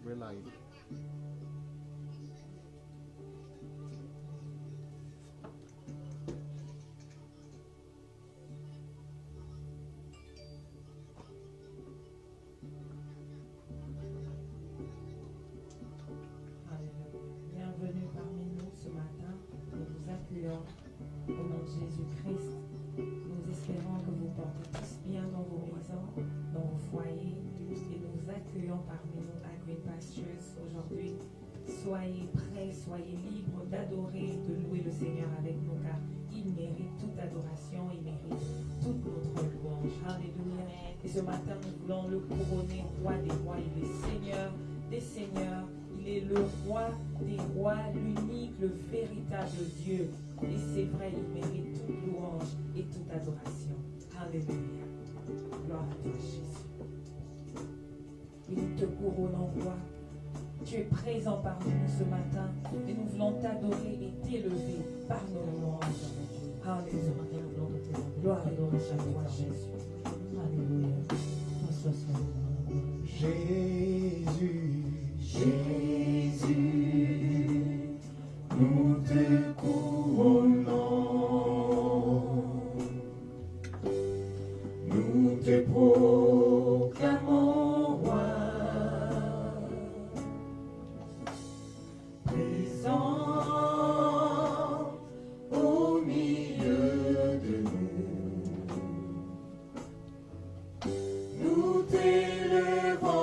We're live. Bienvenue parmi nous ce matin. Nous vous accueillons au nom de Jésus-Christ. Nous espérons que vous portez tous bien dans vos maisons, dans vos foyers. Et nous accueillons parmi nous à Green Pastures aujourd'hui. Soyez prêts, soyez libres d'adorer, de louer le Seigneur avec nous, car il mérite toute adoration, il mérite toute notre louange. Alléluia. Et ce matin, nous voulons le couronner roi des rois. Il est Seigneur des seigneurs. Il est le roi des rois, l'unique, le véritable Dieu. Et c'est vrai, il mérite toute louange et toute adoration. Alléluia. Gloire à toi, Jésus. Et nous te couronnons, roi. Tu es présent parmi nous ce matin et nous voulons t'adorer et t'élever par nos louanges. Alléluia. Gloire et adoration à toi, Jésus. Alléluia. Jésus, Jésus, nous te couronnons, nous te proclamons roi, présent au milieu de nous. Nous t'élevons.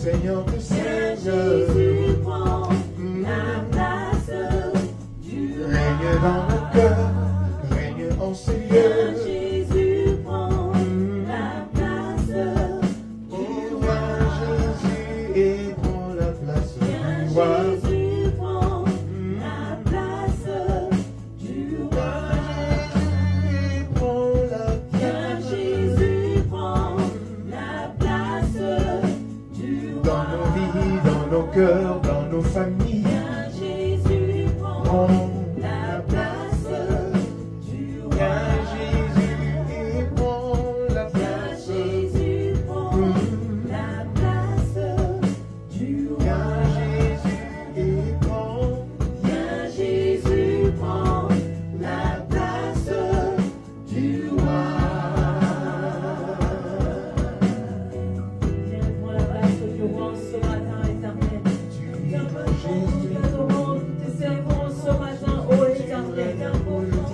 Seigneur de Viens Seigneur. Jésus, prends la place du roi. Règne dans nos cœurs, règne en ces Viens lieux. Jésus, prends la place du roi. Jésus et prends la place Viens du roi. Jésus, prends la place du roi. Jésus prend la Viens Jésus, prends la place du dans roi. nos vies, dans nos cœurs, dans nos familles. Viens Jésus, prends Prends la place du roi. Viens Jésus et prends la Viens place. Jésus, prends la place du roi. Viens Jésus et prends. Viens Jésus, prends la place du roi. Viens prends la place du roi ce matin éternel. Viens nous adorons, nous te servons ce matin, ô éternel.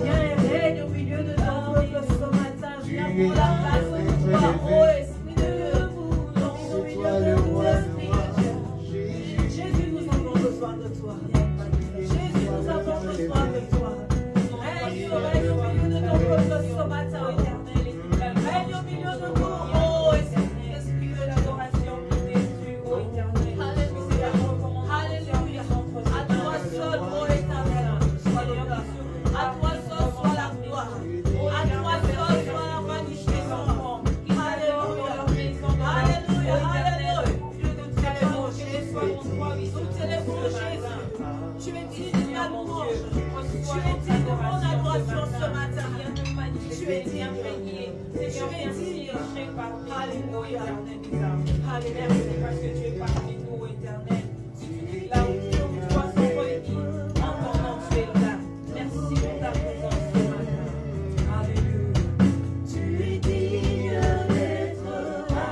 Viens et règne au milieu de ton peuple ce matin. Viens prends la place de toi, ô Esprit de Dieu. Viens au milieu de nous, Esprit de Dieu. Jésus, nous avons besoin de toi. Jésus, nous avons besoin de toi. Règne au milieu de ton peuple ce matin, ô éternel. Règne au milieu de nous, ô Esprit de l'adoration qui t'est dû, ô éternel. Alléluia. À toi seul, ô éternel. À toi seul soit la gloire. À toi seul soit la magnification. Alléluia. Alléluia. Dieu de louange, nous t'élèvons Jésus. Tu es digne de la louange. Tu es digne de mon adoration ce matin. Tu es digne régné. Tu es digne. Alléluia. Alléluia. Parce que tu es parmi nous, éternel. Si tu dis là où Dieu ou toi sont réunis, en ton nom tu es là. Merci pour ta présence ce matin. Alléluia. Tu es digne d'être là.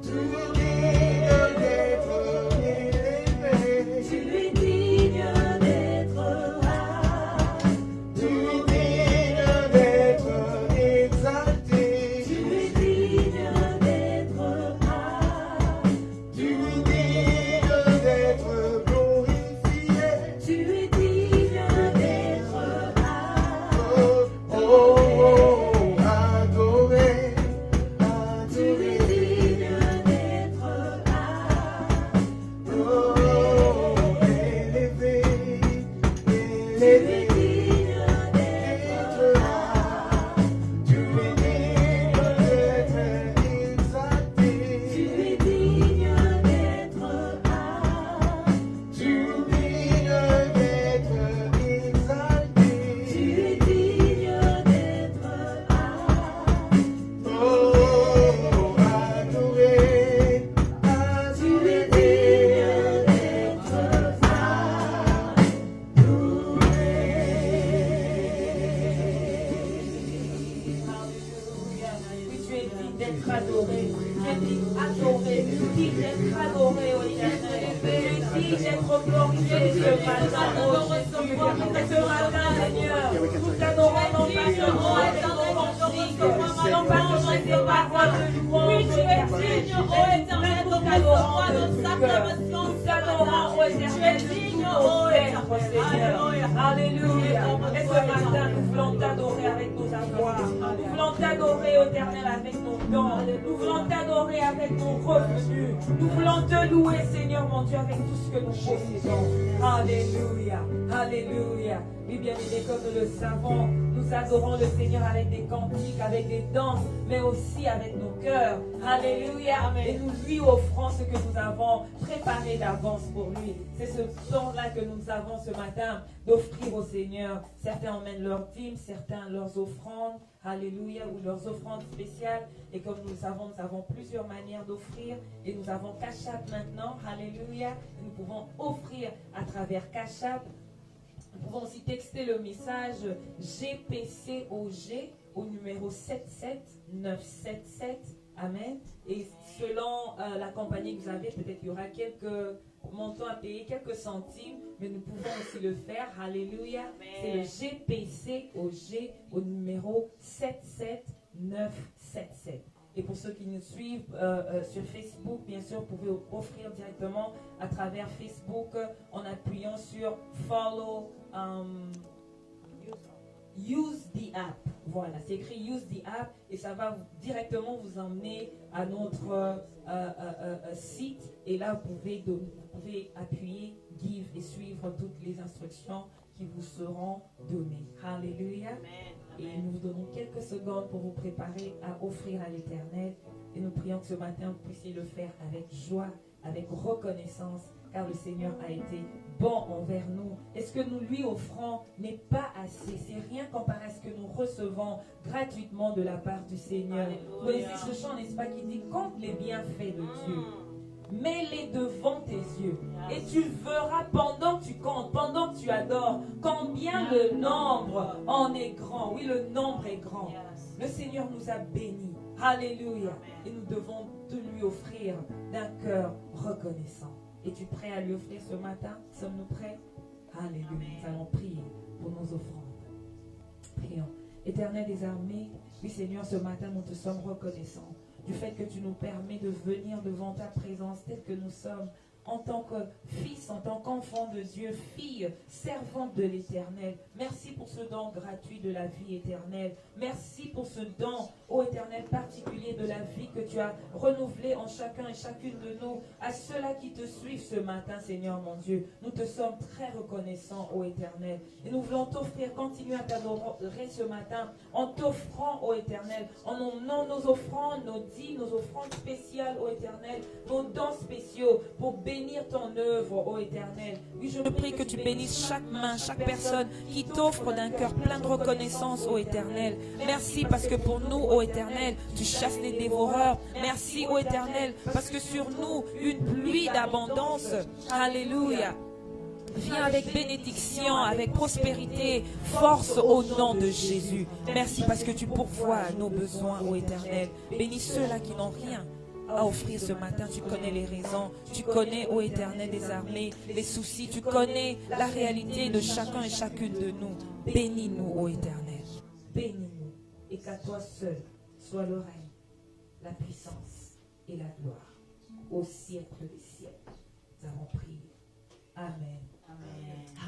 Tu es digne d'être élevé. Tu es digne d'être là. Tu es digne d'être exalté. Tu es digne d'être là. Tu es digne d'être glorifié. Tu es digne d'être là. Oh, oh, oh, adoré, Tu es adoré. digne d'être là. Oh, élevé, Tu es élevé. digne d'être là. Tu es digne d'être exalté. Tu es digne d'être là. Tu es digne d'être exalté. Tu es digne d'être là. Oh, adoré, Tu es digne d'être oui, tu es digne d'être adoré. Tu es digne adoré. Digne d'être adoré, ô éternel. Tu es digne d'être glorifié ce matin, ô Jésus. Ce matin, Seigneur, nous t'adorons non pas seulement avec nos cantiques, non pas seulement avec des paroles de louange. Oui, tu es digne, ô éternel, nous t'adorons notre acclamation. Nous t'adorons, ô éternel. Tu es digne, ô éternel, Seigneur. Alléluia. Et ce matin, nous voulons t'adorer avec nos avoirs. Nous voulons t'adorer, ô éternel, avec nos dons. Nous voulons t'adorer avec nos revenus. Nous voulons te louer, Seigneur, mon Dieu, avec tout ce que nous possédons. Alléluia. Alléluia. Oui, bien aimé, comme nous le savons, nous adorons le Seigneur avec des cantiques, avec des danses, mais aussi avec nos cœurs. Alléluia. Et nous lui offrons ce que nous avons préparé d'avance pour lui. C'est ce temps-là que nous avons ce matin d'offrir au Seigneur. Certains emmènent leurs dîmes, certains leurs offrandes. Alléluia, ou leurs offrandes spéciales. Et comme nous avons plusieurs manières d'offrir. Et nous avons Cash App maintenant. Alléluia. Nous pouvons offrir à travers Cash App. Nous pouvons aussi texter le message GPCOG au numéro 77977. Amen. Et selon la compagnie que vous avez, peut-être qu'il y aura quelques montants à payer, quelques centimes, mais nous pouvons aussi le faire. Alléluia. C'est le GPCOG au numéro 77977. Et pour ceux qui nous suivent sur Facebook, bien sûr, vous pouvez offrir directement à travers Facebook en appuyant sur Follow, Use the App. Voilà, c'est écrit Use the App et ça va directement vous emmener à notre site. Et là, vous pouvez appuyer Give et suivre toutes les instructions qui vous seront données. Alléluia. Et nous vous donnons quelques secondes pour vous préparer à offrir à l'Éternel. Et nous prions que ce matin, vous puissiez le faire avec joie, avec reconnaissance, car le Seigneur a été bon envers nous. Et ce que nous lui offrons n'est pas assez. C'est rien comparé à ce que nous recevons gratuitement de la part du Seigneur. Vous connaissez ce chant, n'est-ce pas, qui dit « Compte les bienfaits de Dieu. Mets-les devant tes yeux. Et tu verras pendant que tu comptes, pendant que tu adores, combien le nombre en est grand. » Oui, le nombre est grand. Le Seigneur nous a bénis. Alléluia. Et nous devons de lui offrir d'un cœur reconnaissant. Es-tu prêt à lui offrir ce matin? Sommes-nous prêts? Alléluia. Nous allons prier pour nos offrandes. Prions. Éternel des armées, oui Seigneur, ce matin nous te sommes reconnaissants du fait que tu nous permets de venir devant ta présence telle que nous sommes, en tant que fils, en tant qu'enfant de Dieu, fille, servante de l'Éternel. Merci pour ce don gratuit de la vie éternelle. Merci pour ce don, ô Éternel, particulier de la vie que tu as renouvelé en chacun et chacune de nous. À ceux-là qui te suivent ce matin, Seigneur mon Dieu, nous te sommes très reconnaissants, ô Éternel. Et nous voulons t'offrir, continuer à t'adorer ce matin, en t'offrant, ô Éternel, en nommant nos offrandes, nos dîmes, nos offrandes spéciales, ô Éternel, nos dons spéciaux, pour bénir ton œuvre, ô Éternel. Oui, je prie que tu bénisses chaque main, chaque personne qui t'offre d'un cœur plein de reconnaissance, ô Éternel. Merci parce que pour nous, ô Éternel, tu chasses les dévoreurs. Merci, ô Éternel, parce que sur nous, une pluie d'abondance. Alléluia. Viens avec bénédiction, avec prospérité, force au nom de Jésus. Merci parce que tu pourvois à nos besoins, ô Éternel. Bénis ceux-là qui n'ont rien à offrir ce matin. Tu connais les raisons, tu connais, ô Éternel des armées, les soucis, tu connais la réalité de chacun et chacune de nous. Bénis-nous, ô Éternel. Bénis-nous et qu'à toi seul soit le règne, la puissance et la gloire au siècle des siècles. Nous avons prié. Amen.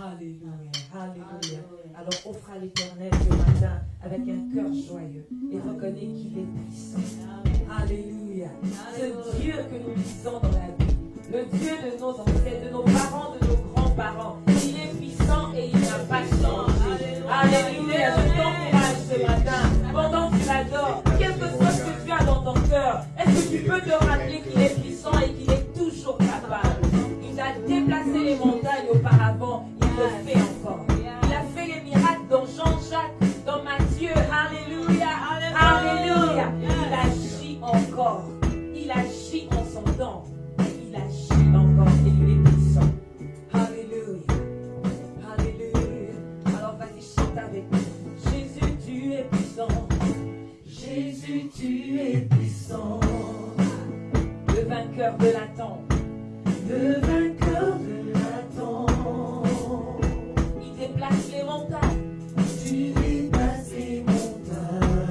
Alléluia, alléluia. Alors offre à l'Éternel ce matin avec un cœur joyeux et reconnais qu'il est puissant. Alléluia. Ce Dieu que nous lisons dans la Bible, le Dieu de nos ancêtres, de nos parents, de nos grands-parents, il est puissant et il n'a pas changé. Alléluia. Je t'encourage ce matin, pendant que tu l'adores, quel que soit ce que tu as dans ton cœur, est-ce que tu peux te rappeler qu'il est puissant et qu'il est toujours capable? Il a déplacé les montagnes auparavant, il le fait encore. Il a fait les miracles dans Jean-Jacques, dans Matthieu. Alléluia, alléluia. Il agit encore. Il agit en son temps. Il agit encore et il est puissant. Alléluia, alléluia. Alors vas-y, chante avec nous. Jésus, tu es puissant. Jésus, tu es puissant. Le vainqueur de la tombe. Le vainqueur de Satan. Il déplace les montagnes. Tu déplaces les montagnes.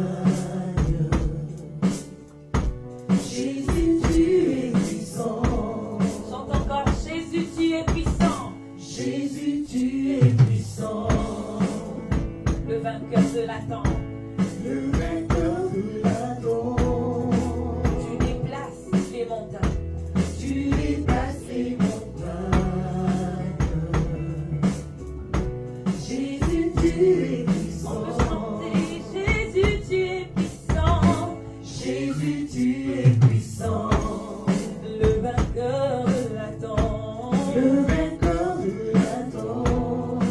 Jésus, tu es puissant. Chante encore. Jésus, tu es puissant. Jésus, tu es puissant. Le vainqueur de la tombe. Le vainqueur de la tombe. Tu déplaces les montagnes. Tu déplaces les montagnes. Jésus, tu es puissant. On peut chanter. Jésus, tu es puissant. Jésus, tu es puissant. Le vainqueur de la tombe. Le vainqueur de la tombe.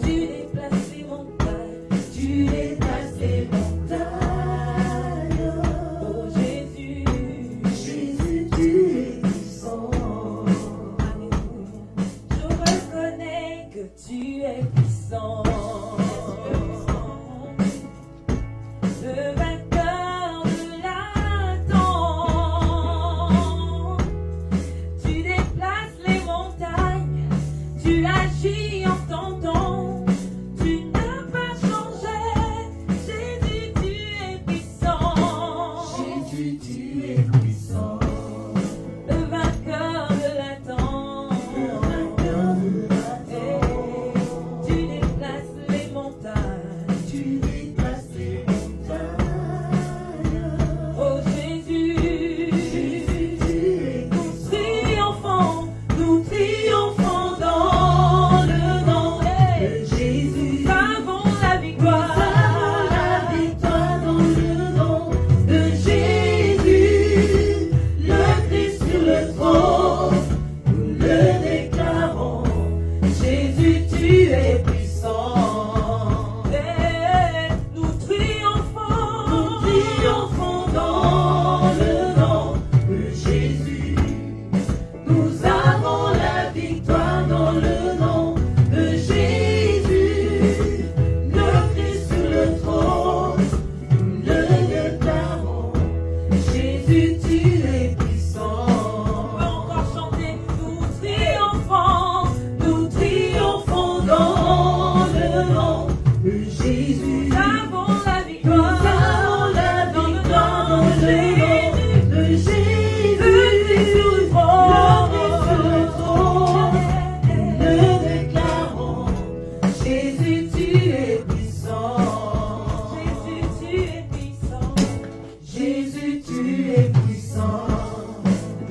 Tu déplaces les montagnes. Tu déplaces les montagnes. Oh Jésus. Jésus, tu es puissant. Je reconnais que tu es puissant. Le vainqueur de la tombe. Nous avons la victoire dans le nom de Jésus. Le Christ sur le trône, nous le déclarons. Jésus, tu es puissant. On peut encore chanter. Nous triomphons dans le nom de Jésus. Nous avons la victoire dans le nom de Jésus. Le Christ sur le trône, nous le déclarons. Jésus, tu es puissant. Jésus, tu es puissant. Jésus, tu es puissant.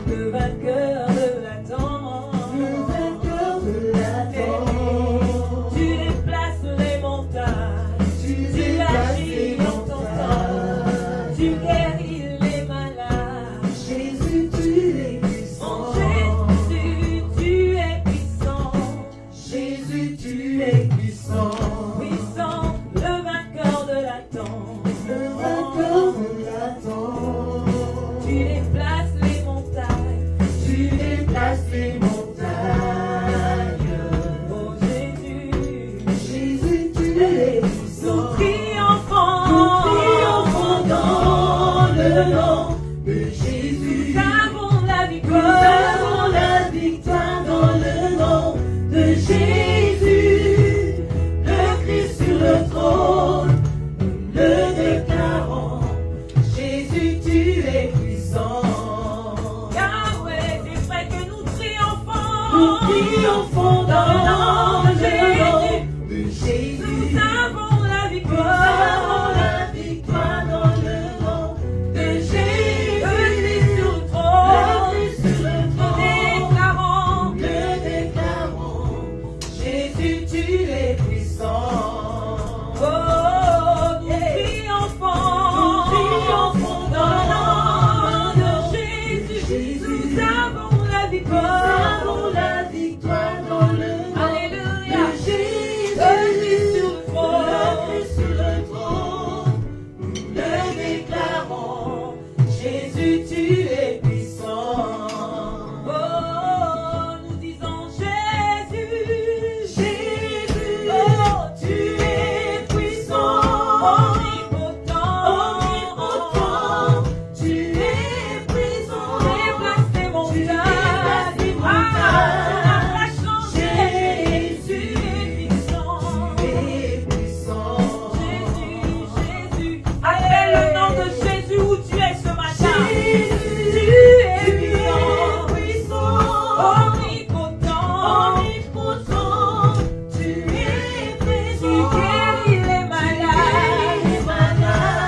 Le vainqueur de la temps. Le vainqueur de la temps. Tu déplaces les montagnes. Tu agis en ton temps. Tu guéris les malades. Jésus, tu es puissant. Jésus, tu es puissant. Jésus, tu es puissant. Puissant, le vainqueur de la temps. Le vainqueur de la temps. Tu déplaces les montagnes. Tu déplaces les montagnes. Oh Jésus, Jésus, tu es puissant. Nous triomphons dans le nom de Jésus. Nous avons la victoire. Nous avons la victoire dans le nom de Jésus. Le Christ sur le trône, nous le déclarons. Jésus, tu es puissant. Yahweh, c'est vrai que nous triomphons. Nous triomphons dans le nom de Jésus. Nous avons la victoire. Nous avons la victoire dans le nom de Jésus. Le Christ sur le trône, nous déclarons. Jésus, tu es puissant. Oh, nous triomphons dans le nom de Jésus. Nous avons la victoire. Nous avons la victoire dans le nom de Jésus. Le Christ sur le trône, nous le déclarons. Jésus, tu es puissant. Oh, nous disons Jésus, Jésus, oh, tu es puissant, omnipotent, omnipotent, tu es puissant, déplace les montagnes, tu n'as pas changé, Jésus est puissant, tu es puissant, Jésus, Jésus, appelle le nom de Jésus où tu es ce matin, Jésus, tu es puissant, omnipotent, omnipotent, tu es puissant, tu guéris les malades,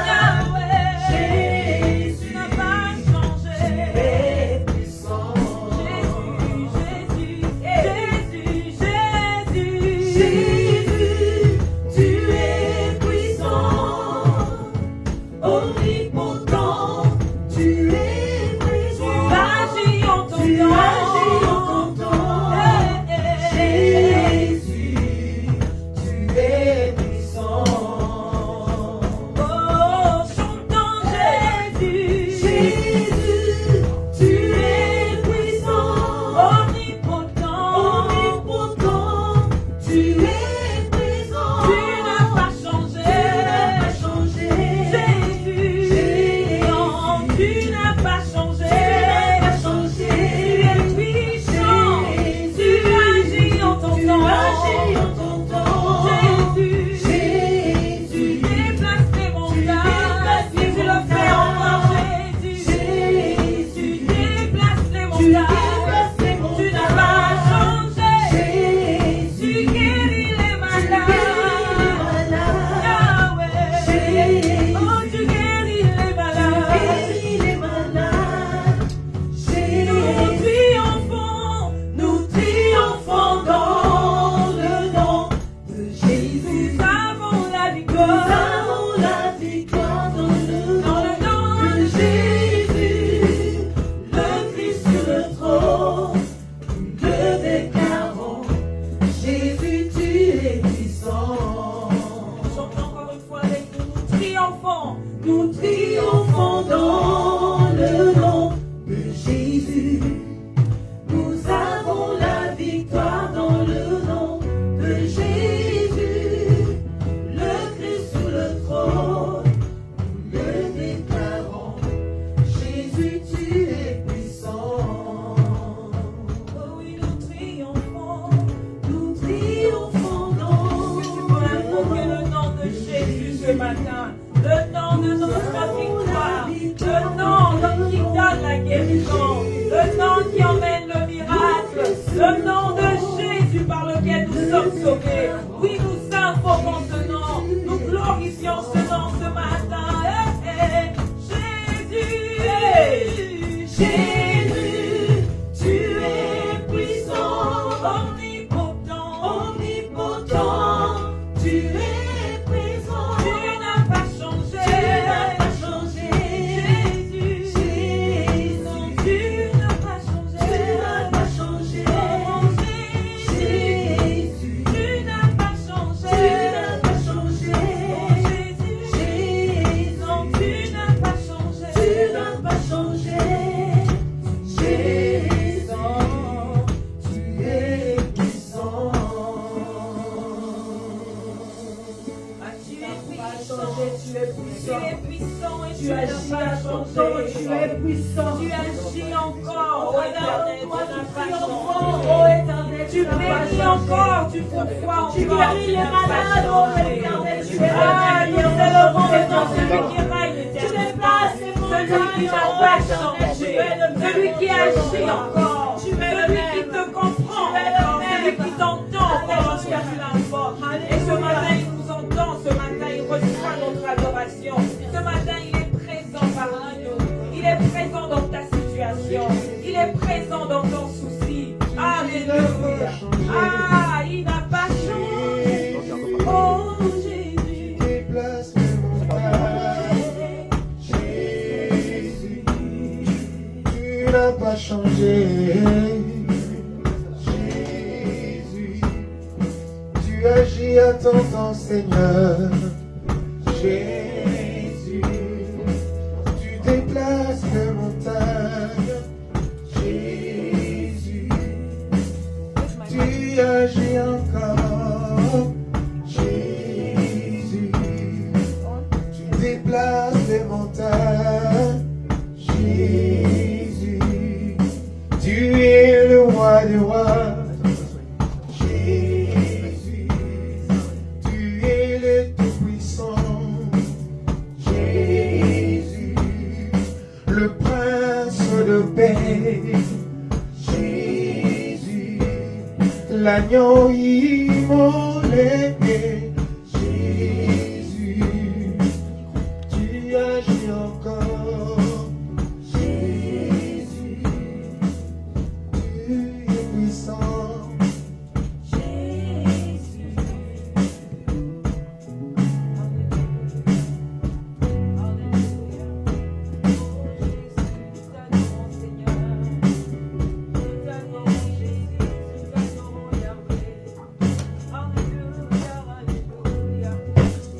Yahweh, Jésus, tu n'as pas changé, tu es puissant, Jésus, Jésus, Jésus, Jésus, tu es puissant, omnipotent, tu es puissant, tu agis en ton temps, Jésus, tu es puissant. Oh, chantons Jésus, Jésus, tu es puissant, omnipotent, omnipotent, tu es puissant, tu n'as pas changé, Jésus, non, tu n'as pas changé, tu es puissant, tu agis en ton temps, Jésus, tu déplaces les montagnes, tu le fais encore, Jésus, tu déplaces les montagnes, tu n'as pas changé, tu guéris les malades, Yahweh, oh tu guéris les malades, nous triomphons dans le nom de Jésus. Nous avons la victoire dans le nom de Jésus. Le Christ sur le trône. puissant. Tu agis encore, oh éternel, toi tu triomphes, oh éternel, tu bénis encore, tu pourquois, tu guéris les malades, oh éternel, tu es là, nous élevons devant celui qui règne, tu déplaces les montagnes, celui qui n'a pas changé, celui qui agit encore, celui qui te comprend, celui qui t'entend, lorsqu'il l'importe. Et ce matin, il nous entend, ce matin, il reçoit notre adoration. Ce matin, il est présent parmi nous. Il est présent dans ta situation. Il est présent dans ton souci. Alléluia. Ah, il n'a pas changé. Oh, Jésus. Déplace les montagnes. Jésus, tu n'as pas changé. Jésus, tu agis à ton temps, Seigneur. Jésus, tu déplaces les montagnes. Jésus, tu agis encore. Jésus, tu déplaces les montagnes. Jésus, tu es le roi des rois. Jésus, tu es le tout-puissant. Jésus, le prince de paix. Jésus, l'agneau immolé. Jésus, tu agis encore. Jésus, tu es puissant.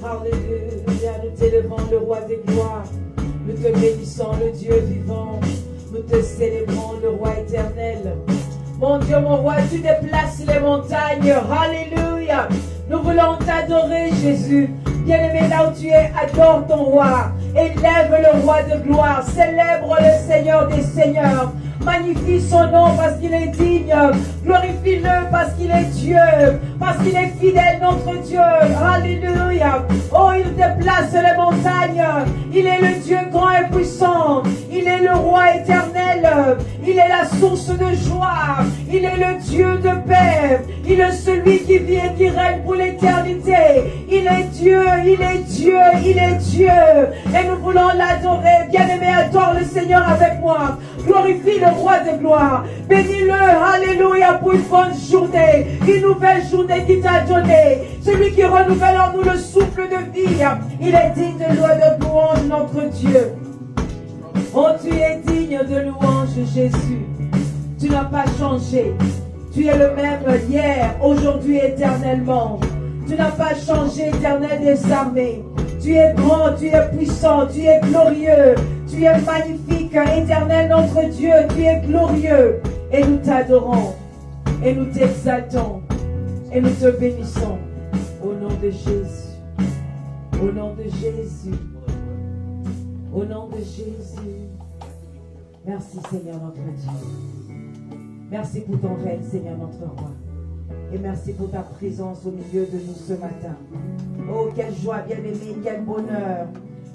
Alléluia, nous t'élevons le roi des gloires, nous te bénissons le Dieu vivant, nous te célébrons le roi éternel. Mon Dieu, mon roi, tu déplaces les montagnes, alléluia. Nous voulons t'adorer, Jésus. Bien-aimé, là où tu es, adore ton roi. Élève le roi de gloire, célèbre le Seigneur des seigneurs. Magnifie son nom parce qu'il est digne. Glorifie-le parce qu'il est Dieu. Parce qu'il est fidèle, notre Dieu. Alléluia. Oh, il déplace les montagnes. Il est le Dieu grand et puissant. Il est le roi éternel. Il est la source de joie. Il est le Dieu de paix. Il est celui qui vit et qui règne pour l'éternité. Il est Dieu, il est Dieu, il est Dieu. Et nous voulons l'adorer. Bien-aimé, adore le Seigneur avec moi. Glorifie le roi de gloire. Bénis-le, alléluia, pour une bonne journée. Une nouvelle journée qu'il t'a donnée. Celui qui renouvelle en nous le souffle de vie. Il est digne de louange, notre Dieu. Oh, tu es digne de louange, Jésus. Tu n'as pas changé. Tu es le même hier, aujourd'hui, éternellement. Tu n'as pas changé, éternel des armées. Tu es grand, tu es puissant, tu es glorieux. Tu es magnifique, éternel notre Dieu. Tu es glorieux. Et nous t'adorons. Et nous t'exaltons. Et nous te bénissons. Au nom de Jésus. Au nom de Jésus. Au nom de Jésus. Merci Seigneur notre Dieu. Merci pour ton règne Seigneur notre roi. Et merci pour ta présence au milieu de nous ce matin. Oh, quelle joie bien-aimée, quel bonheur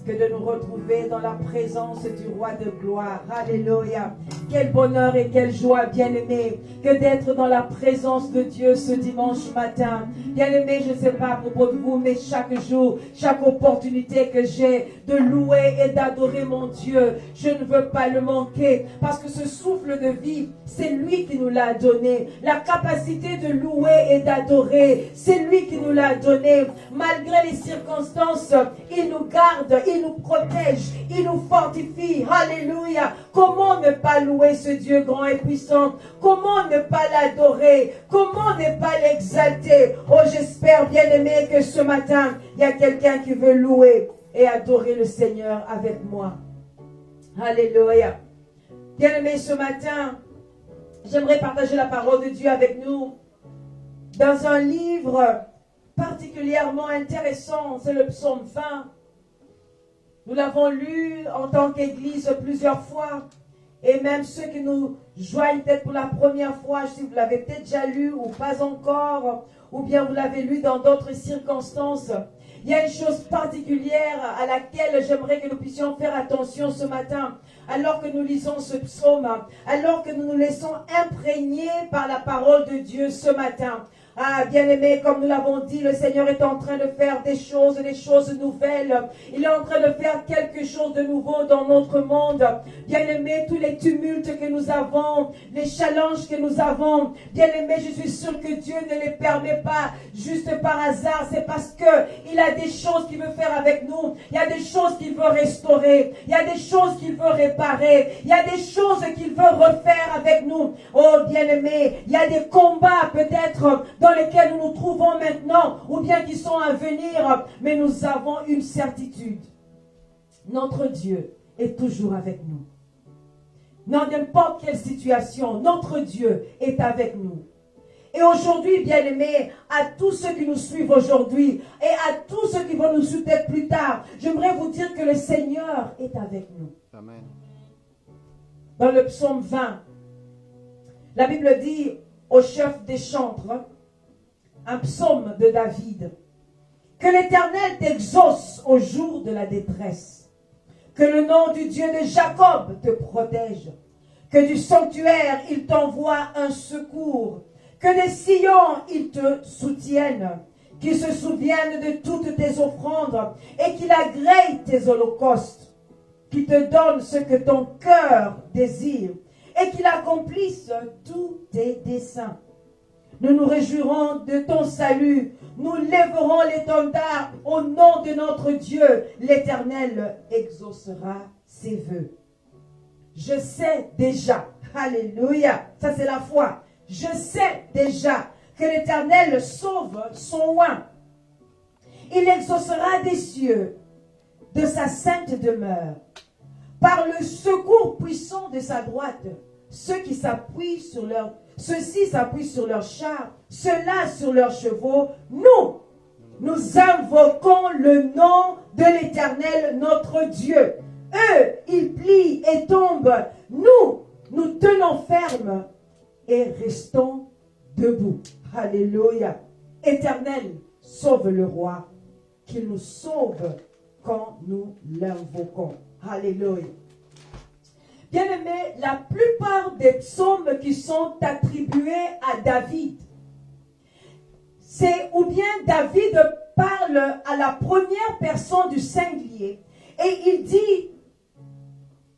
que de nous retrouver dans la présence du roi de gloire. Alléluia. Quel bonheur et quelle joie, bien-aimé, que d'être dans la présence de Dieu ce dimanche matin. Bien-aimé, je ne sais pas à propos de vous, mais chaque jour, chaque opportunité que j'ai de louer et d'adorer mon Dieu, je ne veux pas le manquer, parce que ce souffle de vie, c'est lui qui nous l'a donné. La capacité de louer et d'adorer, c'est lui qui nous l'a donné. Malgré les circonstances, il nous garde, il nous protège, il nous fortifie. Alléluia. Comment ne pas louer ce Dieu grand et puissant? Comment ne pas l'adorer? Comment ne pas l'exalter? Oh, j'espère, bien-aimé, que ce matin, il y a quelqu'un qui veut louer et adorer le Seigneur avec moi. Alléluia. Bien-aimé, ce matin, j'aimerais partager la parole de Dieu avec nous dans un livre particulièrement intéressant, c'est le psaume 20. Nous l'avons lu en tant qu'Église plusieurs fois. Et même ceux qui nous joignent peut-être pour la première fois, si vous l'avez peut-être déjà lu ou pas encore, ou bien vous l'avez lu dans d'autres circonstances. Il y a une chose particulière à laquelle j'aimerais que nous puissions faire attention ce matin, alors que nous lisons ce psaume, alors que nous nous laissons imprégner par la parole de Dieu ce matin. Ah, bien-aimés, comme nous l'avons dit, le Seigneur est en train de faire des choses nouvelles. Il est en train de faire quelque chose de nouveau dans notre monde. Bien-aimés, tous les tumultes que nous avons, les challenges que nous avons, bien-aimés, je suis sûr que Dieu ne les permet pas juste par hasard. C'est parce que il a des choses qu'il veut faire avec nous. Il y a des choses qu'il veut restaurer. Il y a des choses qu'il veut réparer. Il y a des choses qu'il veut refaire avec nous. Oh, bien-aimés, il y a des combats peut-être dans lesquels nous nous trouvons maintenant, ou bien qui sont à venir, mais nous avons une certitude. Notre Dieu est toujours avec nous. Dans n'importe quelle situation, notre Dieu est avec nous. Et aujourd'hui, bien-aimés, à tous ceux qui nous suivent aujourd'hui, et à tous ceux qui vont nous suivre peut-être plus tard, j'aimerais vous dire que le Seigneur est avec nous. Amen. Dans le psaume 20, la Bible dit au chef des chantres, un psaume de David, que l'Éternel t'exauce au jour de la détresse, que le nom du Dieu de Jacob te protège, que du sanctuaire il t'envoie un secours, que des sillons il te soutienne, qu'il se souvienne de toutes tes offrandes et qu'il agrée tes holocaustes, qu'il te donne ce que ton cœur désire et qu'il accomplisse tous tes desseins. Nous nous réjouirons de ton salut. Nous lèverons l'étendard au nom de notre Dieu. L'Éternel exaucera ses vœux. Je sais déjà, alléluia, ça c'est la foi. Je sais déjà que l'Éternel sauve son oint. Il exaucera des cieux de sa sainte demeure. Par le secours puissant de sa droite, ceux-ci s'appuient sur leurs chars, ceux-là sur leurs chevaux. Nous invoquons le nom de l'Éternel, notre Dieu. Eux, ils plient et tombent. Nous tenons ferme et restons debout. Alléluia. Éternel, sauve le roi, qu'il nous sauve quand nous l'invoquons. Alléluia. Bien-aimés, la plupart des psaumes qui sont attribués à David, c'est ou bien David parle à la première personne du singulier et il dit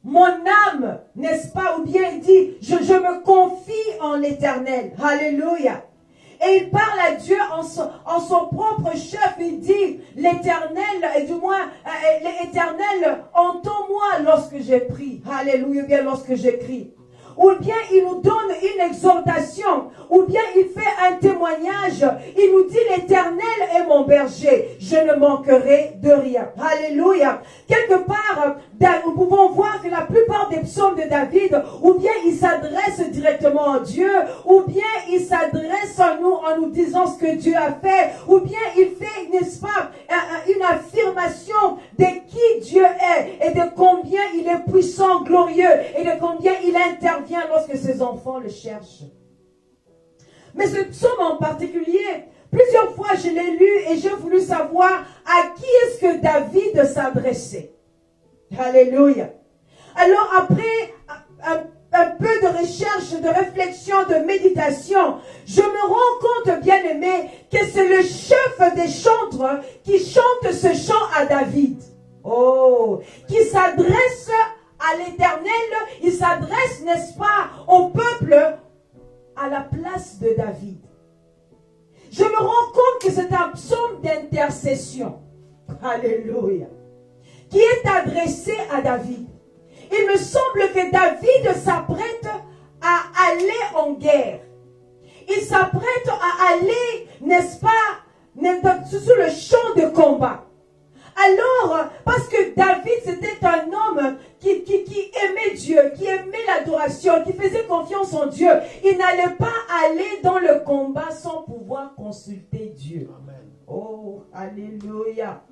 mon âme, n'est-ce pas, ou bien il dit je me confie en l'Éternel. Alléluia. Et il parle à Dieu en son propre chef. Il dit, l'Éternel, et du moins, l'Éternel, entends-moi lorsque j'ai prie. Alléluia, bien lorsque j'écris. Ou bien il nous donne une exhortation, ou bien il fait un témoignage. Il nous dit, l'Éternel est mon berger, je ne manquerai de rien. Alléluia. Quelque part, nous pouvons voir que la plupart des psaumes de David, ou bien il s'adresse directement à Dieu, ou bien il s'adresse à nous en nous disant ce que Dieu a fait, ou bien il fait, n'est-ce pas, une affirmation de qui Dieu est, et de combien il est puissant, glorieux, et de combien il intervient lorsque ses enfants le cherchent. Mais ce psaume en particulier, plusieurs fois je l'ai lu et j'ai voulu savoir à qui est-ce que David s'adressait. Alléluia. Alors après un peu de recherche, de réflexion, de méditation, je me rends compte, bien-aimé, que c'est le chef des chantres qui chante ce chant à David. Oh, qui s'adresse à l'Éternel, il s'adresse, n'est-ce pas, au peuple à la place de David. Je me rends compte que c'est un psaume d'intercession. Alléluia. Qui est adressé à David. Il me semble que David s'apprête à aller en guerre. Il s'apprête à aller, n'est-ce pas, sur le champ de combat. Alors, parce que David, c'était un homme qui aimait Dieu, qui aimait l'adoration, qui faisait confiance en Dieu. Il n'allait pas aller dans le combat sans pouvoir consulter Dieu. Amen. Oh, alléluia.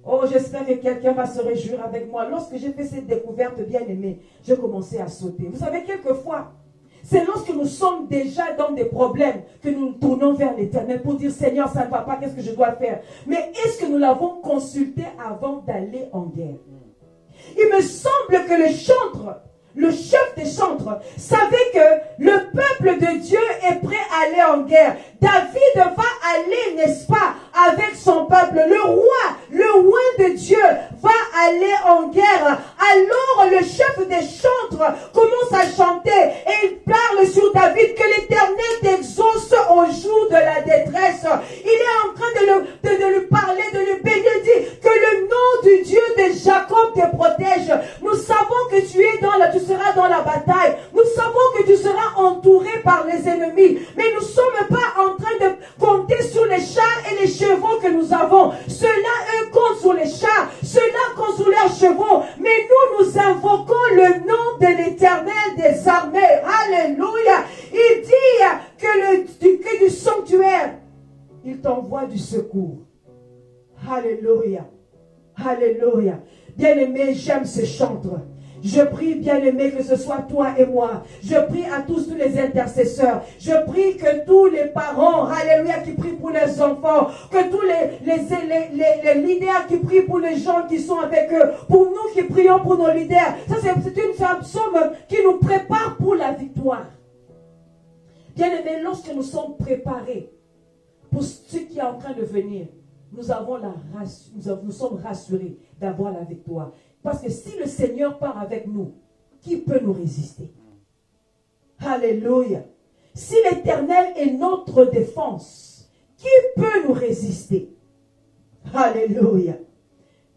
Oh, j'espère que quelqu'un va se réjouir avec moi. Lorsque j'ai fait cette découverte bien-aimée, j'ai commencé à sauter. Vous savez, quelquefois, c'est lorsque nous sommes déjà dans des problèmes que nous nous tournons vers l'Éternel pour dire, Seigneur, ça ne va pas, qu'est-ce que je dois faire? Mais est-ce que nous l'avons consulté avant d'aller en guerre? Il me semble que le chantre, le chef des chantres, savait que le peuple de Dieu est prêt à aller en guerre. David va aller, n'est-ce pas, avec son peuple. Le roi de Dieu va aller en guerre. Alors le chef des chantres commence à chanter et il parle sur David que l'Éternel t'exauce au jour de la détresse. Il est en train de lui parler, de lui bénir, dit que le nom du Dieu de Jacob te protège. Nous savons que tu seras dans la bataille. Nous savons que tu seras entouré par les ennemis. Mais nous ne sommes pas en train de compter sur les chars et les chevaux que nous avons. Ceux-là, eux, comptent sur les chars. Ceux-là comptent sur leurs chevaux. Mais nous invoquons le nom de l'Éternel des armées. Alléluia. Il dit que du sanctuaire, il t'envoie du secours. Alléluia. Alléluia. Bien-aimé, j'aime ce chantre. Je prie, bien-aimé, que ce soit toi et moi. Je prie à tous les intercesseurs. Je prie que tous les parents, alléluia, qui prient pour les enfants, que tous les leaders qui prient pour les gens qui sont avec eux, pour nous qui prions pour nos leaders. Ça, c'est une somme qui nous prépare pour la victoire. Bien-aimé, lorsque nous sommes préparés pour ce qui est en train de venir, nous sommes rassurés d'avoir la victoire. Parce que si le Seigneur part avec nous, qui peut nous résister? Alléluia. Si l'Éternel est notre défense, qui peut nous résister? Alléluia.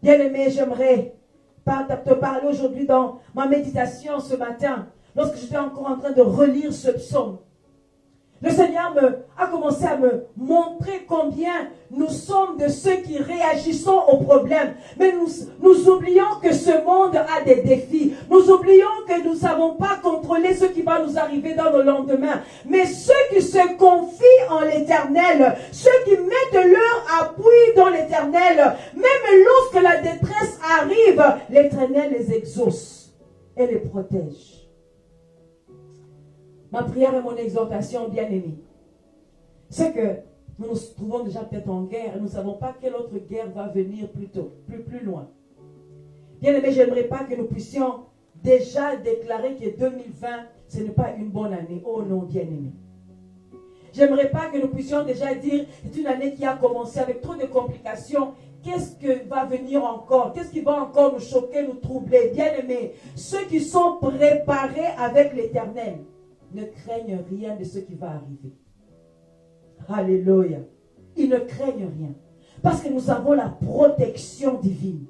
Bien-aimé, j'aimerais te parler aujourd'hui dans ma méditation ce matin, lorsque j'étais encore en train de relire ce psaume. Le Seigneur a commencé à me montrer combien nous sommes de ceux qui réagissons aux problèmes. Mais nous oublions que ce monde a des défis. Nous oublions que nous ne savons pas contrôler ce qui va nous arriver dans le lendemain. Mais ceux qui se confient en l'Éternel, ceux qui mettent leur appui dans l'Éternel, même lorsque la détresse arrive, l'Éternel les exauce et les protège. Ma prière et mon exhortation, bien-aimés, c'est que nous nous trouvons déjà peut-être en guerre et nous ne savons pas quelle autre guerre va venir plus loin. Bien-aimés, je n'aimerais pas que nous puissions déjà déclarer que 2020, ce n'est pas une bonne année. Oh non, bien-aimés. J'aimerais pas que nous puissions déjà dire c'est une année qui a commencé avec trop de complications. Qu'est-ce que va venir encore? Qu'est-ce qui va encore nous choquer, nous troubler? Bien-aimés, ceux qui sont préparés avec l'Éternel ne craignent rien de ce qui va arriver. Alléluia. Ils ne craignent rien. Parce que nous avons la protection divine.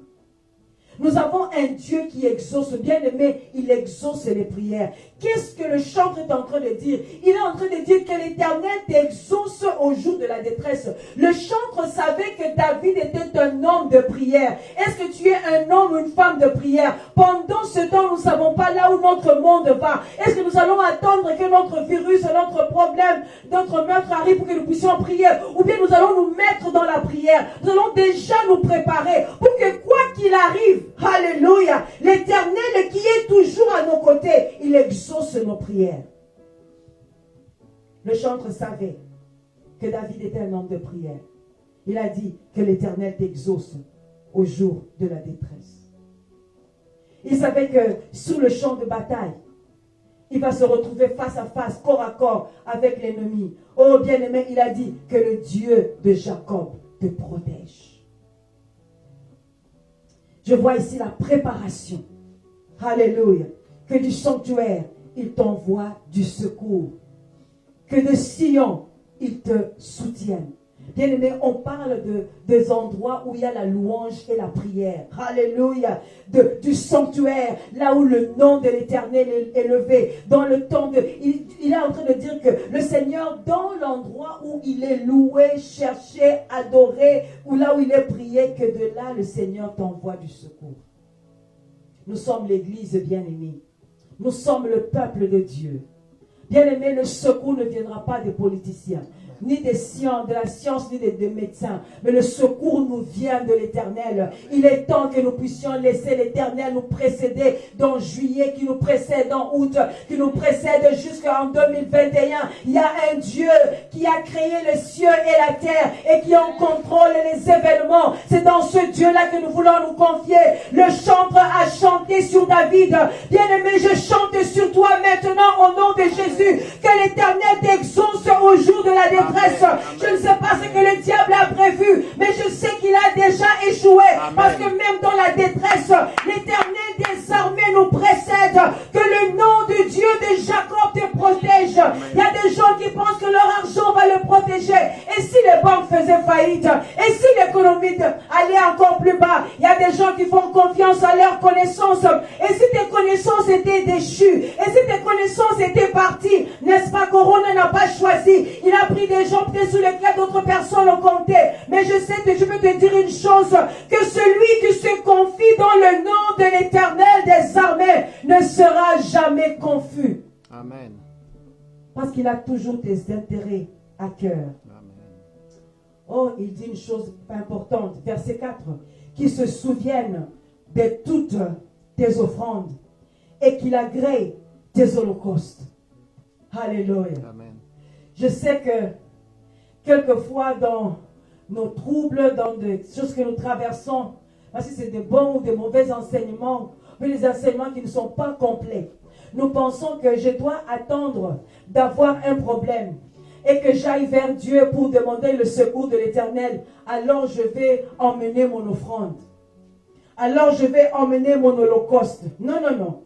Nous avons un Dieu qui exauce. Bien-aimé, il exauce les prières. Qu'est-ce que le chantre est en train de dire? Il est en train de dire que l'Éternel t'exauce au jour de la détresse. Le chantre savait que David était un homme de prière. Est-ce que tu es un homme ou une femme de prière? Pendant ce temps, nous ne savons pas là où notre monde va. Est-ce que nous allons attendre que notre virus, notre problème, notre meurtre arrive pour que nous puissions prier? Ou bien nous allons nous mettre dans la prière? Nous allons déjà nous préparer pour que quoi qu'il arrive, alléluia, l'Éternel qui est toujours à nos côtés, il exauce nos prières. Le chantre savait que David était un homme de prière. Il a dit que l'Éternel t'exauce au jour de la détresse. Il savait que sur le champ de bataille, il va se retrouver face à face, corps à corps avec l'ennemi. Oh bien-aimé, il a dit que le Dieu de Jacob te protège. Je vois ici la préparation. Alléluia. Que du sanctuaire, il t'envoie du secours. Que de Sion, il te soutienne. Bien-aimé, on parle des endroits où il y a la louange et la prière. Alléluia. Du sanctuaire, là où le nom de l'Éternel est élevé. Dans le temps il est en train de dire que le Seigneur, dans l'endroit où il est loué, cherché, adoré, ou là où il est prié, que de là, le Seigneur t'envoie du secours. Nous sommes l'Église bien-aimée. Nous sommes le peuple de Dieu. Bien-aimé, le secours ne viendra pas des politiciens. ni des sciences, de la science, ni des médecins. Mais le secours nous vient de l'Éternel. Il est temps que nous puissions laisser l'Éternel nous précéder dans juillet, qui nous précède en août, qui nous précède jusqu'en 2021. Il y a un Dieu qui a créé les cieux et la terre et qui en contrôle les événements. C'est dans ce Dieu-là que nous voulons nous confier. Le chantre a chanté sur David. Bien-aimé, je chante sur toi maintenant au nom de Jésus. Que l'Éternel t'exauce au jour de la détresse. Je ne sais pas ce que le diable a prévu, mais je sais qu'il a déjà échoué. Parce que même dans la détresse, l'Éternel des armées nous précède. Que le nom de Dieu de Jacob te protège. Il y a des gens qui pensent que leur argent va le protéger. Et si les banques faisaient faillite? Et si l'économie allait encore plus bas? Il y a des gens qui font confiance à leurs connaissances. Et si tes connaissances étaient déchues? Et si tes connaissances étaient parties? N'est-ce pas, Corona n'a pas choisi. Il a pris des gens peut-être sur lesquels d'autres personnes ont compté. Mais je sais que je peux te dire une chose. Que celui qui se confie dans le nom de l'Éternel des armées ne sera jamais confus. Amen. Parce qu'il a toujours tes intérêts à cœur. Amen. Oh, il dit une chose importante. Verset 4. Qu'il se souvienne de toutes tes offrandes et qu'il agrée tes holocaustes. Alléluia. Amen. Je sais que quelquefois dans nos troubles, dans des choses que nous traversons, parce que c'est des bons ou des mauvais enseignements, mais les enseignements qui ne sont pas complets, nous pensons que je dois attendre d'avoir un problème et que j'aille vers Dieu pour demander le secours de l'Éternel. Alors je vais emmener mon offrande. Alors je vais emmener mon holocauste. Non, non, non.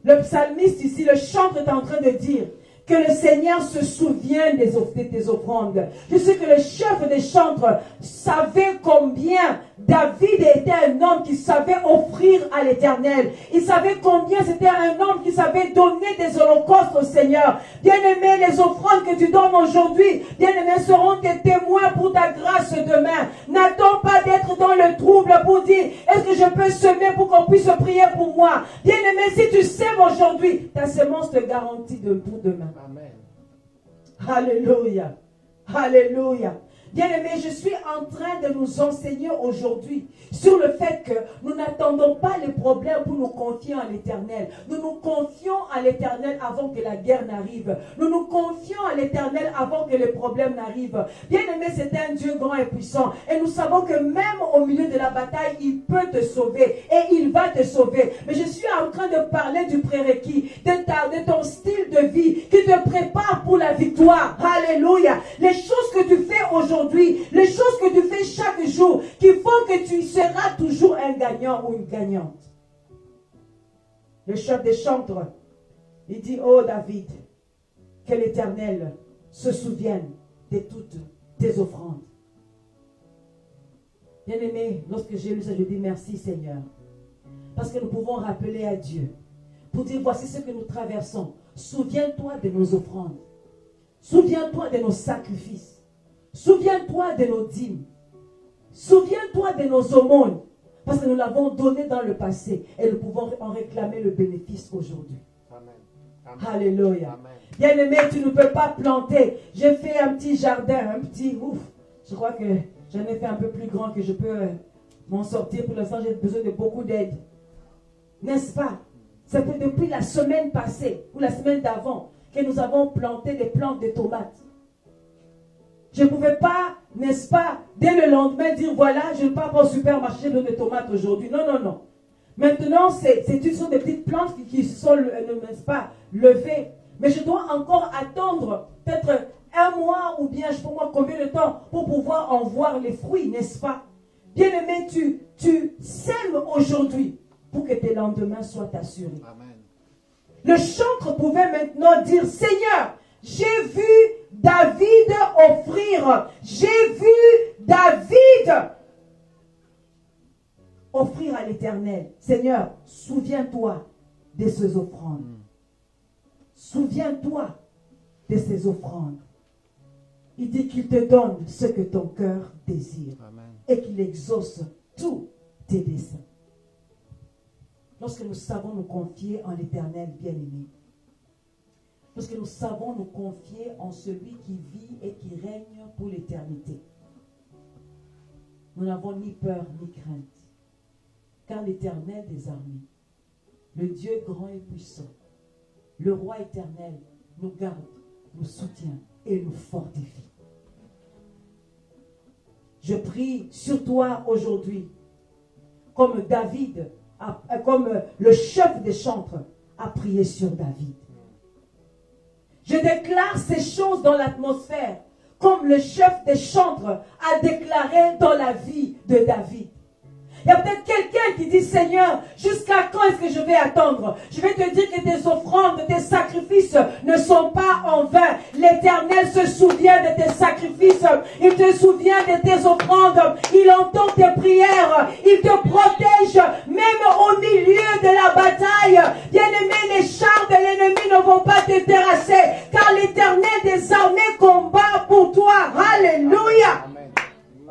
Le psalmiste ici, le chantre est en train de dire que le Seigneur se souvient de tes offrandes. Je sais que le chef des chantres savait combien David était un homme qui savait offrir à l'Éternel. Il savait combien c'était un homme qui savait donner des holocaustes au Seigneur. Bien-aimé, les offrandes que tu donnes aujourd'hui, bien-aimé, seront tes témoins pour ta grâce demain. N'attends pas d'être dans le trouble pour dire, est-ce que je peux semer pour qu'on puisse prier pour moi? Bien-aimé, si tu sèmes aujourd'hui, ta semence te garantit pour demain. Amen. Alléluia. Alléluia. Bien-aimés, je suis en train de nous enseigner aujourd'hui sur le fait que nous n'attendons pas les problèmes pour nous confier en l'Éternel. Nous nous confions à l'Éternel avant que la guerre n'arrive. Nous nous confions à l'Éternel avant que les problèmes n'arrivent. Bien-aimé, c'est un Dieu grand et puissant. Et nous savons que même au milieu de la bataille, il peut te sauver. Et il va te sauver. Mais je suis en train de parler du prérequis, de ton style de vie qui te prépare pour la victoire. Alléluia. Les choses que tu fais aujourd'hui, les choses que tu fais chaque jour, qui font que tu seras toujours un gagnant ou une gagnante. Le chef des chantres, il dit, oh David, que l'Éternel se souvienne de toutes tes offrandes. Bien-aimé, lorsque j'ai lu ça, je dis merci Seigneur. Parce que nous pouvons rappeler à Dieu, pour dire, voici ce que nous traversons. Souviens-toi de nos offrandes. Souviens-toi de nos sacrifices. Souviens-toi de nos dîmes. Souviens-toi de nos aumônes. Parce que nous l'avons donné dans le passé. Et nous pouvons en réclamer le bénéfice aujourd'hui. Amen. Alléluia. Amen. Bien-aimé, tu ne peux pas planter. J'ai fait un petit jardin, un petit ouf. Je crois que j'en ai fait un peu plus grand que je peux m'en sortir. Pour l'instant, j'ai besoin de beaucoup d'aide. N'est-ce pas? C'est depuis la semaine passée ou la semaine d'avant que nous avons planté des plantes de tomates. Je ne pouvais pas, n'est-ce pas, dès le lendemain dire, voilà, je ne pars pas au supermarché de tomates aujourd'hui. Non, non, non. Maintenant, c'est des petites plantes qui sont, n'est-ce pas, levées. Mais je dois encore attendre peut-être un mois ou bien, je ne sais pas combien de temps, pour pouvoir en voir les fruits, n'est-ce pas? Bien-aimé, tu sèmes aujourd'hui pour que tes lendemains soient assurés. Amen. Le chantre pouvait maintenant dire, Seigneur, j'ai vu David offrir. J'ai vu David offrir à l'Éternel. Seigneur, souviens-toi de ces offrandes. Souviens-toi de ces offrandes. Il dit qu'il te donne ce que ton cœur désire. Amen. Et qu'il exauce tous tes desseins. Lorsque nous savons nous confier en l'Éternel bien-aimé, Parce que nous savons nous confier en celui qui vit et qui règne pour l'éternité. Nous n'avons ni peur ni crainte. Car l'Éternel des armées, le Dieu grand et puissant, le Roi éternel, nous garde, nous soutient et nous fortifie. Je prie sur toi aujourd'hui, comme David, comme le chef des chantres a prié sur David. Je déclare ces choses dans l'atmosphère, comme le chef des chantres a déclaré dans la vie de David. Il y a peut-être quelqu'un qui dit, Seigneur, jusqu'à quand est-ce que je vais attendre? Je vais te dire que tes offrandes, tes sacrifices ne sont pas en vain. L'Éternel se souvient de tes sacrifices. Il te souvient de tes offrandes. Il entend tes prières. Il te protège, même au milieu de la bataille. Bien-aimé, les chars de l'ennemi ne vont pas te terrasser, car l'Éternel des armées combat pour toi. Alléluia.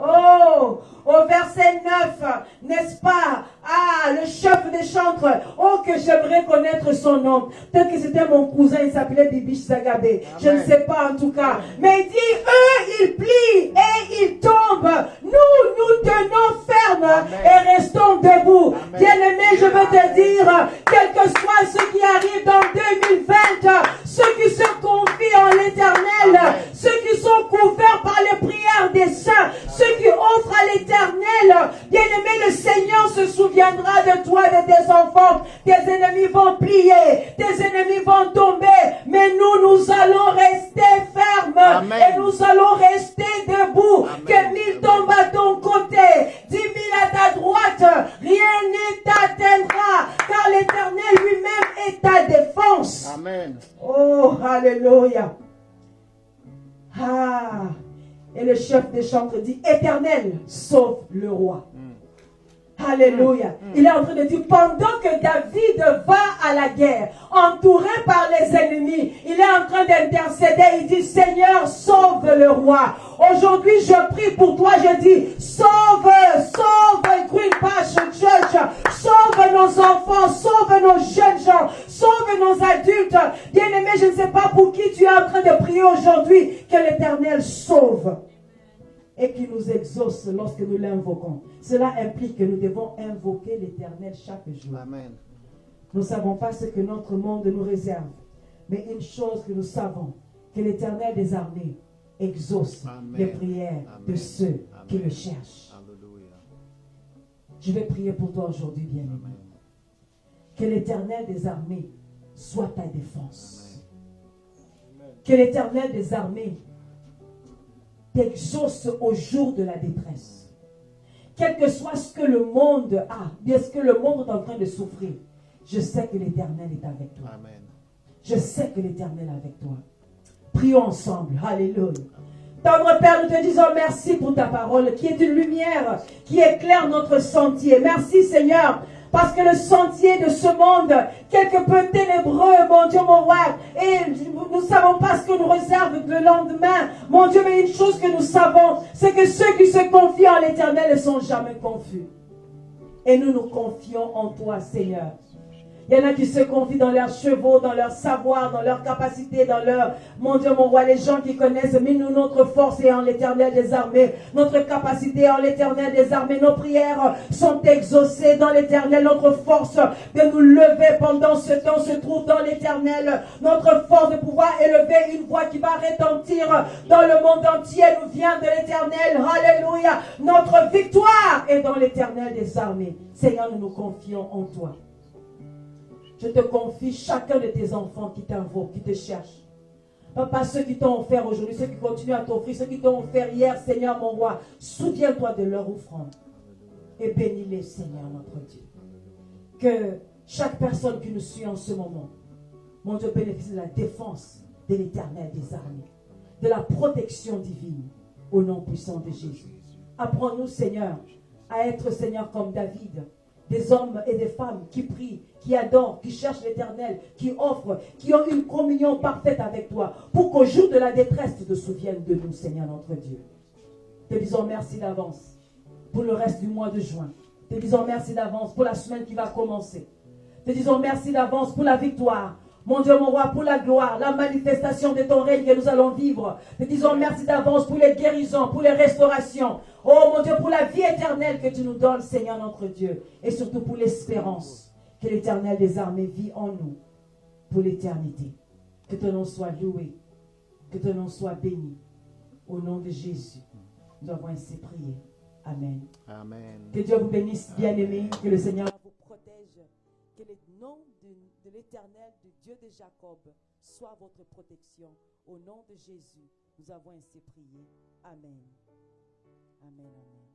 Oh, au verset 9, n'est-ce pas? Ah, le chef des chantres. Oh, que j'aimerais connaître son nom. Peut-être que c'était mon cousin, il s'appelait Bibiche Zagabé. Je ne sais pas en tout cas. Mais il dit, eux, ils plient et ils tombent. Nous tenons ferme et restons debout. Bien-aimé, je veux te dire, quel que soit ce qui arrive dans 2020, ceux qui se confient en l'Éternel, ceux qui sont couverts par les prières des saints, ceux qui offrent à l'Éternel, bien-aimé, le Seigneur se soutiendra de toi et de tes enfants. Tes ennemis vont plier, tes ennemis vont tomber, mais nous allons rester fermes et nous allons rester debout. Amen. Que 1000 tombent à ton côté, 10 000 à ta droite, rien ne t'atteindra, car l'Éternel lui-même est ta défense. Amen. Oh, alléluia. Ah, et le chef des chantres dit, Éternel, sauve le roi. Alléluia. Il est en train de dire, pendant que David va à la guerre, entouré par les ennemis, il est en train d'intercéder. Il dit, Seigneur, sauve le roi. Aujourd'hui, je prie pour toi. Je dis, sauve Green Passion Church. Sauve nos enfants, sauve nos jeunes gens, sauve nos adultes. Bien-aimé, je ne sais pas pour qui tu es en train de prier aujourd'hui. Que l'Éternel sauve et qui nous exauce lorsque nous l'invoquons. Cela implique que nous devons invoquer l'Éternel chaque jour. Amen. Nous ne savons pas ce que notre monde nous réserve, mais une chose que nous savons, que l'Éternel des armées exauce les prières de ceux qui le cherchent. Alleluia. Je vais prier pour toi aujourd'hui, bien-aimé. Que l'Éternel des armées soit ta défense. Amen. Que l'Éternel des armées t'exauce au jour de la détresse. Quel que soit ce que le monde a, bien ce que le monde est en train de souffrir, je sais que l'Éternel est avec toi. Amen. Je sais que l'Éternel est avec toi. Prions ensemble. Alléluia. Tendre Père, nous te disons merci pour ta parole qui est une lumière, qui éclaire notre sentier. Merci Seigneur. Parce que le sentier de ce monde, quelque peu ténébreux, mon Dieu, mon roi, et nous ne savons pas ce que nous réserve le lendemain. Mon Dieu, mais une chose que nous savons, c'est que ceux qui se confient en l'Éternel ne sont jamais confus. Et nous nous confions en toi, Seigneur. Il y en a qui se confient dans leurs chevaux, dans leur savoir, dans leur capacité, dans leur... Mon Dieu, mon roi, les gens qui connaissent, mais nous, notre force est en l'Éternel des armées. Notre capacité est en l'Éternel des armées. Nos prières sont exaucées dans l'Éternel. Notre force de nous lever pendant ce temps se trouve dans l'Éternel. Notre force de pouvoir élever une voix qui va retentir dans le monde entier nous vient de l'Éternel. Alléluia. Notre victoire est dans l'Éternel des armées. Seigneur, nous nous confions en toi. Je te confie chacun de tes enfants qui t'invoquent, qui te cherchent. Papa, ceux qui t'ont offert aujourd'hui, ceux qui continuent à t'offrir, ceux qui t'ont offert hier, Seigneur mon roi, souviens-toi de leur offrande. Et bénis-les, Seigneur notre Dieu. Que chaque personne qui nous suit en ce moment, mon Dieu, bénéficie de la défense de l'Éternel des armées, de la protection divine, au nom puissant de Jésus. Apprends-nous, Seigneur, à être, Seigneur, comme David, des hommes et des femmes qui prient, qui adorent, qui cherchent l'Éternel, qui offrent, qui ont une communion parfaite avec toi, pour qu'au jour de la détresse, tu te souviennes de nous, Seigneur notre Dieu. Te disons merci d'avance pour le reste du mois de juin. Te disons merci d'avance pour la semaine qui va commencer. Te disons merci d'avance pour la victoire. Mon Dieu, mon roi, pour la gloire, la manifestation de ton règne que nous allons vivre. Nous disons merci d'avance pour les guérisons, pour les restaurations. Oh mon Dieu, pour la vie éternelle que tu nous donnes, Seigneur notre Dieu. Et surtout pour l'espérance que l'Éternel des armées vit en nous pour l'éternité. Que ton nom soit loué, que ton nom soit béni. Au nom de Jésus, nous avons ainsi prié. Amen. Amen. Que Dieu vous bénisse, bien-aimés. Que le Seigneur vous protège. Que le nom de l'Éternel, de Dieu de Jacob, soit votre protection. Au nom de Jésus, nous avons ainsi prié. Amen. Amen, amen.